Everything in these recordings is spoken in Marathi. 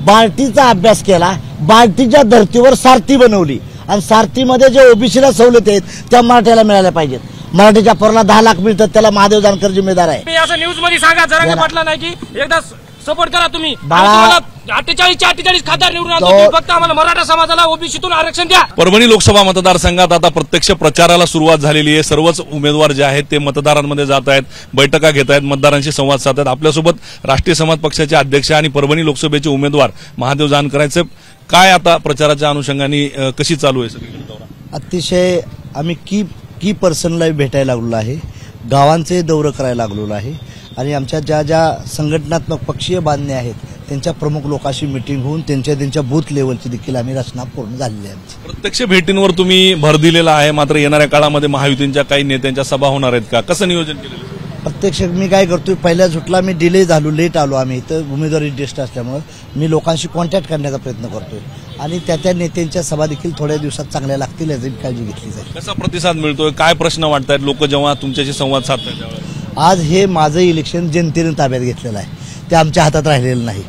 बार्टीचा अभ्यास केला, बार्टीच्या धर्तीवर सारथी बनवली आणि सारथीमध्ये जे ओबीसीला सवलती आहेत त्या मराठ्याला मिळाल्या पाहिजेत. मराठीच्या पोराला 10 लाख मिळतात, त्याला महादेव जानकर जिम्मेदार आहे. मी असं न्यूज मध्ये सांगा जरा पाटला नाही की एकदा सपोर्ट करा तुम्ही. 48 खासदार निवडून आणतो, फक्त आम्हाला मराठा समाजाला ओबीसीतून आरक्षण द्या. परभणी लोकसभा मतदारसंघात आता प्रत्यक्ष प्रचाराला सुरुवात झालेली आहे. सर्वच उमेदवार जे आहेत ते मतदारांमध्ये जात आहेत, बैठका घेत आहेत, मतदारांशी संवाद साधत. आपल्यासोबत राष्ट्रीय समाज पक्षाचे अध्यक्ष आणि परभणी लोकसभेचे उमेदवार महादेव जानकरांचे काय आता प्रचाराच्या अनुषंगाने कशी चालू आहे सगळीकडे दौरा? अतिशय आम्ही की पर्सनला भेटायला लागलो आहे, गावांचे दौरे करायला लागलेलो आहे आणि आमच्या ज्या संघटनात्मक पक्षीय बांधणे आहेत त्यांच्या प्रमुख लोकांशी मीटिंग होऊन त्यांच्या बूथ लेवलची देखील आम्ही रचना पूर्ण झालेली आहे. प्रत्यक्ष भेटींवर तुम्ही भर दिलेला आहे, मात्र येणाऱ्या काळामध्ये महायुतींच्या काही नेत्यांच्या सभा होणार आहेत का? कसं नियोजन केलेलं? प्रत्यक्ष मी काय करतोय, पहिल्या झुटला मी डिले झालो, लेट आलो आम्ही इथं उमेदवारी टेस्ट असल्यामुळे मी लोकांशी कॉन्टॅक्ट करण्याचा प्रयत्न करतोय आणि त्या नेत्यांच्या सभा देखील थोड्या दिवसात चांगल्या लागतील याची काळजी घेतली जाईल. कसा प्रतिसाद मिळतोय, काय प्रश्न वाटतायत लोक जेव्हा तुमच्याशी संवाद साधतात? आज हे माझं इलेक्शन जनतेने ताब्यात घेतलेलं आहे, ते आमच्या हातात राहिलेलं नाही.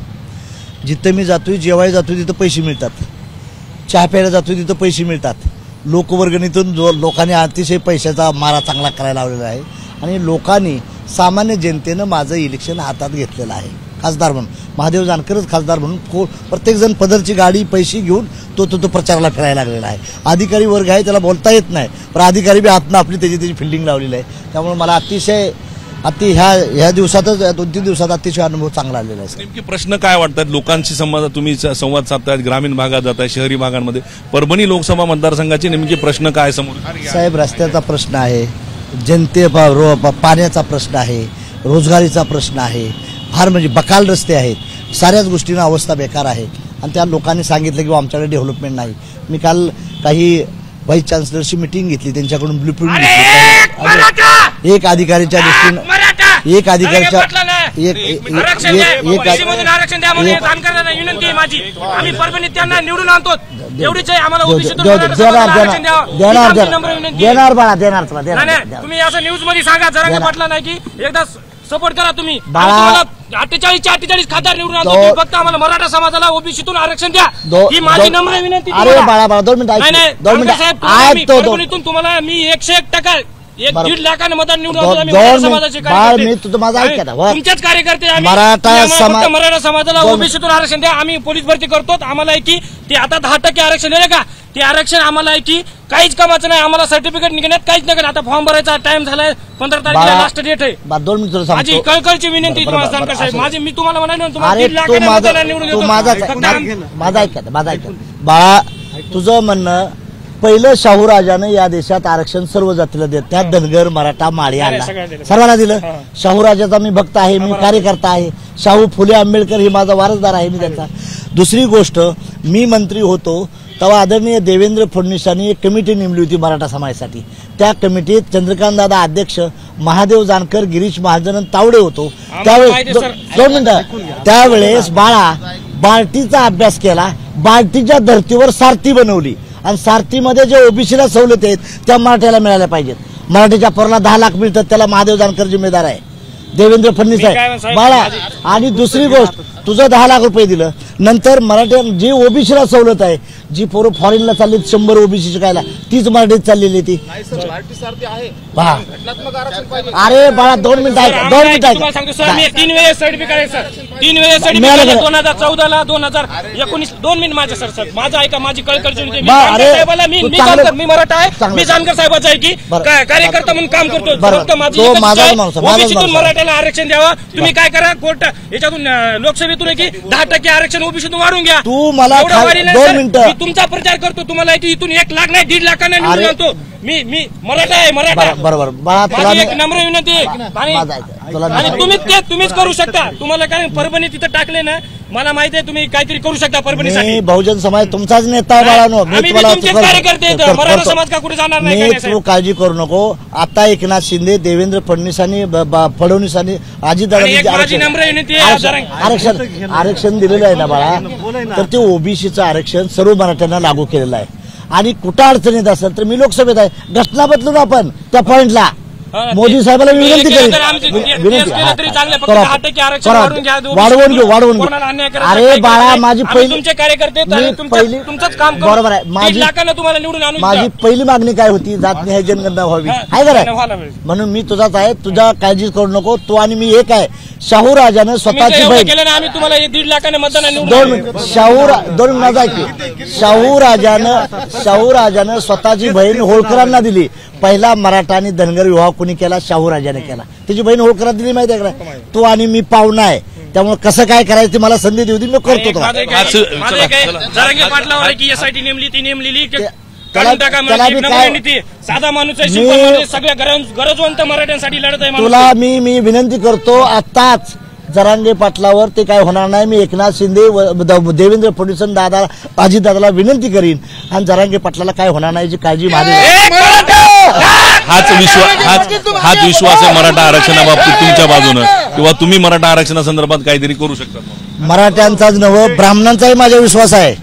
जिथं मी जातोय, जेवायला जातोय तिथं पैसे मिळतात, चहा प्यायला जातोय तिथं पैसे मिळतात. लोकवर्गणीतून लोकांनी अतिशय पैशाचा मारा चांगला करायला लावलेला आहे आणि लोकांनी सामान्य जनतेनं माझं इलेक्शन हातात घेतलेलं आहे. खासदार म्हणून महादेव जानकरच खासदार म्हणून प्रत्येक जण पदरची गाडी पैसे घेऊन तो प्रचाराला फिरायला लागलेला आहे. अधिकारी वर्ग आहे, त्याला बोलता येत नाही, पण अधिकारी बी हातनं आपली त्याची फिल्डिंग लावलेली आहे. त्यामुळे मला अतिशय ह्या दिवसातच 2-3 दिवसात अतिशय अनुभव चांगला आलेला आहे. नेमके प्रश्न काय वाटतात लोकांशी? तुम्ही संवाद साधतायत, ग्रामीण भागात जाताय, शहरी भागांमध्ये. परभणी लोकसभा मतदारसंघाचे नेमके प्रश्न काय समोर? साहेब, रस्त्याचा प्रश्न आहे, पाण्याचा प्रश्न आहे, रोजगारीचा प्रश्न आहे, फार म्हणजे बकाल रस्ते आहेत, साऱ्याच गोष्टींना अवस्था बेकार आहे आणि त्या लोकांनी सांगितलं की आमच्याकडे डेव्हलपमेंट नाही. मी काल काही व्हाईस चान्सलरची मिटिंग घेतली, त्यांच्याकडून ब्लूप्रिंट घेतली. एक अधिकारीच्या दृष्टीनं देणार बाळा, देणार. तुम्ही असं न्यूज मध्ये सांगा जरा पाटला नाही की एकदा सपोर्ट करा तुम्ही. 48 खासदार निवडून आणतो, फक्त आम्हाला मराठा समाजाला ओबीसीतून आरक्षण द्या, ही माझी नम्र विनंती. अरे बाळा 2 मिनिटं तुम्हाला मी 101% 1.5 लाखाने मतदान निवडून मी तुझं माझं ऐक तुमच्याच कार्यकर्ते मराठा समाजाला ओबीसीतून आरक्षण द्या. आम्ही पोलीस भरती करतो, आम्हाला आहे की ते आता 10% आरक्षण दिलं का, ते आरक्षण आम्हाला आहे की काहीच कामाचं नाही. आम्हाला सर्टिफिकेट निघण्यात काहीच नाही. आता फॉर्म भरायचा टाइम झालाय, 15 तारखेला लास्ट डेट आहे. 2 मिनिटं माझी कळकळची विनंती तुम्हाला जानकर साहेब, माझी मी तुम्हाला म्हणाले तुम्हाला 1.5 लाखाने मतदान निवडून देतो. माझा ऐक बाळा, तुझं म्हणणं पहिलं शाहूराजानं या देशात आरक्षण सर्व जातीला देत, त्यात धनगर, मराठा, माळी आला सर्वांना दिलं. शाहूराजाचा मी भक्त आहे, मी कार्यकर्ता आहे. शाहू फुले आंबेडकर ही माझा वारसदार आहे मी त्यांचा. दुसरी गोष्ट, मी मंत्री होतो तेव्हा आदरणीय देवेंद्र फडणवीसांनी एक कमिटी नेमली होती मराठा समाजासाठी. त्या कमिटीत चंद्रकांत दादा अध्यक्ष, महादेव जानकर, गिरीश महाजन तावडे होतो. त्यावेळेस 2 मिनिटं, त्यावेळेस बार्टीचा अभ्यास केला, बार्टीच्या धर्तीवर सारथी बनवली आणि सारथीमध्ये जे ओबीसीला सवलती आहेत त्या मराठ्याला मिळाल्या पाहिजेत. मराठीच्या पोराला 10 लाख मिळतात, त्याला महादेव जानकर जिम्मेदार आहे, देवेंद्र फडणवीस आहे बाळा. आणि दुसरी गोष्ट, तुझं 10 लाख रुपये दिलं, नंतर मराठ्या जी ओबीसीला सवलत आहे, जी पोरं फॉरेनला चालली 100 ओबीसी शिकायला, तीच मराठीत चाललेली ती. अरे बाळा 2 मिनिटं ऐक, 2 मिनिटं ऐक. 3 वेळेस सर्टिफिकेट आहे सर, 3 वेळेस सर्टिफिकेट 2014ला 2019. 2 मिनिट माझ्या सर माझं ऐका, माझी कळकळची मी मराठा आहे, मी जानकर साहेबाचा आहे की कार्यकर्ता म्हणून काम करतो. ओबीसीतून मराठ्याला आरक्षण द्यावं. तुम्ही काय करा, कोर्ट याच्यातून लोकसभेतून की 10% आरक्षण ओबीसीतून वाढून घ्या. तू मला 2 मिनिटं तुमचा प्रचार करतो, तुम्हाला इथून 1 लाख नाही 1.5 लाखाने निवडून आणतो. मी मराठा आहे, मराठा. बरोबर माझी एक नम्र विनंती आणि तुम्हीच करू शकता. तुम्हाला काय परभणी तिथं टाकले ना, मला माहिती आहे तुम्ही काहीतरी करू शकता परभणीसाठी. बहुजन समाज तुमचाच नेता बाळानो, कार्यकर्ते, मराठा समाज का कुठे जाणार नाही. तू काळजी करू नको. आता एकनाथ शिंदे, देवेंद्र फडणवीसांनी, फडणवीसांनी, अजितदादांनी आरक्षण दिलेलं आहे ना बाळा, तर ते ओबीसीचं आरक्षण सर्व मराठ्यांना लागू केलेलं आहे. आणि कुठं अडचणीत असेल तर मी लोकसभेत आहे, घटना बदलून आपण त्या पॉइंटला मोदी साहेबांना मी विनंती करेन विनंती वाढवून घेऊ अरे बाळा माझी तुमचे कार्यकर्ते तुमचंच काम बरोबर आहे तुम्हाला निवडून आणून माझी पहिली मागणी काय होती जात निहाय जनगणना व्हावी आहे का म्हणून मी तुझाच आहे तुझ्या काळजी करू नको तू आणि मी एक आहे शाहू राजानं स्वतःची बहीण आम्ही तुम्हाला 1.5 लाखाने मतदान 2 मिनिट शाहू माझा ऐक शाहू राजानं स्वतःची बहीण होळकरांना दिली पहिला मराठा आणि धनगर विवाह कोणी केला शाहू राजाने केला त्याची बहीण होळकरांना दिली माहिती आहे का तू आणि मी पाहुणा आहे त्यामुळे कसं काय करायचं ती मला संधी देऊ मी करतो एसआयटी नेमली ती नेमलेली साधा माणूस सगळ्या गरजवंत मराठ्यांसाठी लढत आहे तुला मी विनंती करतो आताच जरांगे पाटलावर ते काय होणार नाही मी एकनाथ शिंदे देवेंद्र फडणवीस दादा अजितदादाला विनंती करीन आणि जरांगे पाटलाला काय होणार नाही याची काळजी हाच विश्वास आहे मराठा आरक्षणाबाबतीत तुमच्या बाजूनं किंवा तुम्ही मराठा आरक्षणासंदर्भात काहीतरी करू शकता मराठ्यांचाच नव्हे ब्राह्मणांचाही माझा विश्वास आहे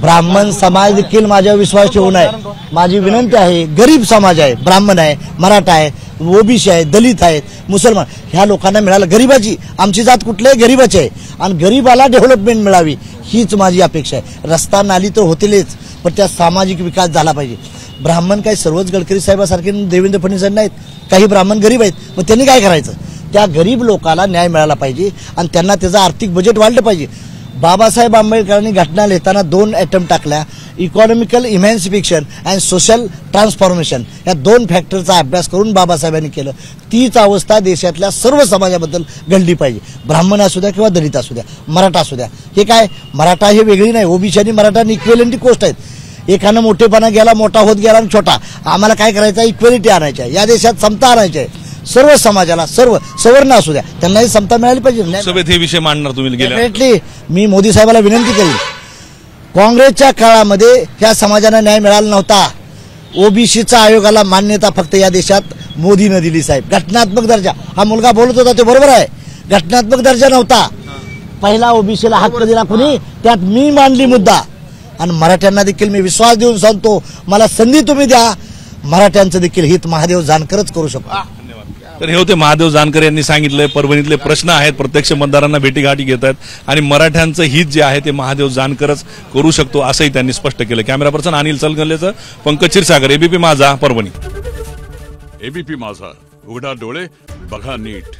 ब्राह्मण समाज देखील माझ्यावर विश्वास ठेवून आहे माझी विनंती आहे गरीब समाज आहे ब्राह्मण आहे मराठा आहे ओबीसी आहे दलित आहेत मुसलमान ह्या लोकांना मिळालं गरीबाची आमची जात कुठल्याही गरीबाची आहे आणि गरीबाला डेव्हलपमेंट मिळावी हीच माझी अपेक्षा आहे रस्ता नाली तर होतीलच पण त्या सामाजिक विकास झाला पाहिजे ब्राह्मण काही सर्वच गडकरी साहेबासारखे देवेंद्र फडणवीस नाहीत काही ब्राह्मण गरीब आहेत मग त्यांनी काय करायचं त्या गरीब लोकांना न्याय मिळाला पाहिजे आणि त्यांना त्याचं आर्थिक बजेट वाढलं पाहिजे बाबासाहेब आंबेडकरांनी घटना लिहिताना 2 अटेम्प्ट टाकल्या इकॉनॉमिकल इमॅन्सिफिकेशन अँड सोशल ट्रान्सफॉर्मेशन या 2 फॅक्टरचा अभ्यास करून बाबासाहेबांनी केलं तीच अवस्था देशातल्या सर्व समाजाबद्दल घडली पाहिजे ब्राह्मण असू द्या किंवा दलित असू द्या मराठा असू द्या हे काय मराठा हे वेगळी नाही ओबीसी आणि मराठा इक्वेलिटी कोस्ट आहेत एकानं मोठेपणा गेला मोठा होत गेला आणि छोटा आम्हाला काय करायचं इक्वेलिटी आणायची आहे या देशात समता आणायची आहे सर्व समाजाला सर्व सवर्ण असू द्या त्यांनाही समता मिळाली पाहिजे सभेत हे विषय मांडणार तुम्ही डेफिनेटली मी मोदी साहेबांना विनंती करेन काँग्रेसच्या काळामध्ये ह्या समाजाला न्याय मिळाला नव्हता ओबीसीचा आयोगाला मान्यता फक्त या देशात मोदीनं दिली साहेब घटनात्मक दर्जा हा मुलगा बोलत होता ते बरोबर आहे घटनात्मक दर्जा नव्हता पहिला ओबीसीला हक्क दिला कुणी त्यात मी मांडली मुद्दा आणि मराठ्यांना देखील मी विश्वास देऊन सांगतो मला संधी तुम्ही द्या मराठ्यांचं देखील हित महादेव जानकरच करू शकतो तर हे होते महादेव जानकर यांनी सांगितलंय परभणीतले प्रश्न आहेत प्रत्यक्ष मतदारांना भेटीगाठी घेत आहेत आणि मराठ्यांचं हित जे आहे ते महादेव जानकरच करू शकतो असंही त्यांनी स्पष्ट केलं कॅमेरा पर्सन अनिल चलगलेचं पंकज क्षीरसागर एबीपी माझा परभणी एबीपी माझा उघडा डोळे बघा नीट